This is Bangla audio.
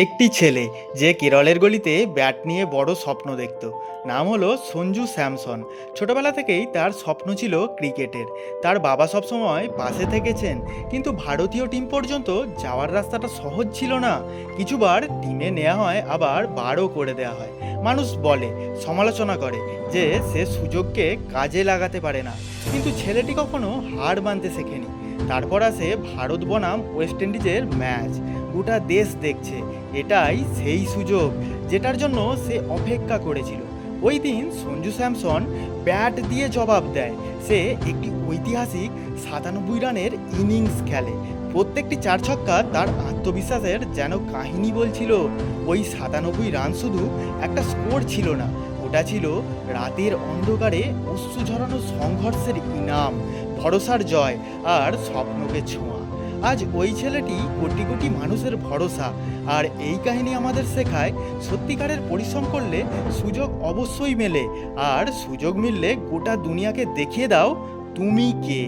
একটি ছেলে যে কেরলের গলিতে ব্যাট নিয়ে বড় স্বপ্ন দেখত। নাম হলো সঞ্জু স্যামসন। ছোটবেলা থেকেই তার স্বপ্ন ছিল ক্রিকেটের। তার বাবা সবসময় পাশে থেকেছেন, কিন্তু ভারতীয় টিম পর্যন্ত যাওয়ার রাস্তাটা সহজ ছিল না। কিছুবার টিমে নেওয়া হয়, আবার বারও করে দেওয়া হয়। মানুষ বলে, সমালোচনা করে যে সে সুযোগকে কাজে লাগাতে পারে না, কিন্তু ছেলেটি কখনো হার মানতে শেখেনি। তারপর আসে ভারত বনাম ওয়েস্ট ইন্ডিজের ম্যাচ। গোটা দেশ দেখছে, এটাই সেই সুযোগ যেটার জন্য সে অপেক্ষা করেছিল। ওই দিন সঞ্জু স্যামসন ব্যাট দিয়ে জবাব দেয়। সে একটি ঐতিহাসিক 97 রানের ইনিংস খেলে। প্রত্যেকটি চার ছক্কা তার আত্মবিশ্বাসের যেন কাহিনী বলছিল। ওই 97 রান শুধু একটা স্কোর ছিল না, ওটা ছিল রাতের অন্ধকারে অশ্রু ঝরানো সংঘর্ষের ইনাম, ভরসার জয় আর স্বপ্নকে ছোঁয়া। আজ ওই ছেলেটি কোটি কোটি মানুষের ভরসা। আর এই কাহিনী আমাদের শেখায়, সত্যিকারের পরিশ্রম করলে সুযোগ অবশ্যই মেলে। আর সুযোগ মিললে গোটা দুনিয়াকে দেখিয়ে দাও তুমি কে।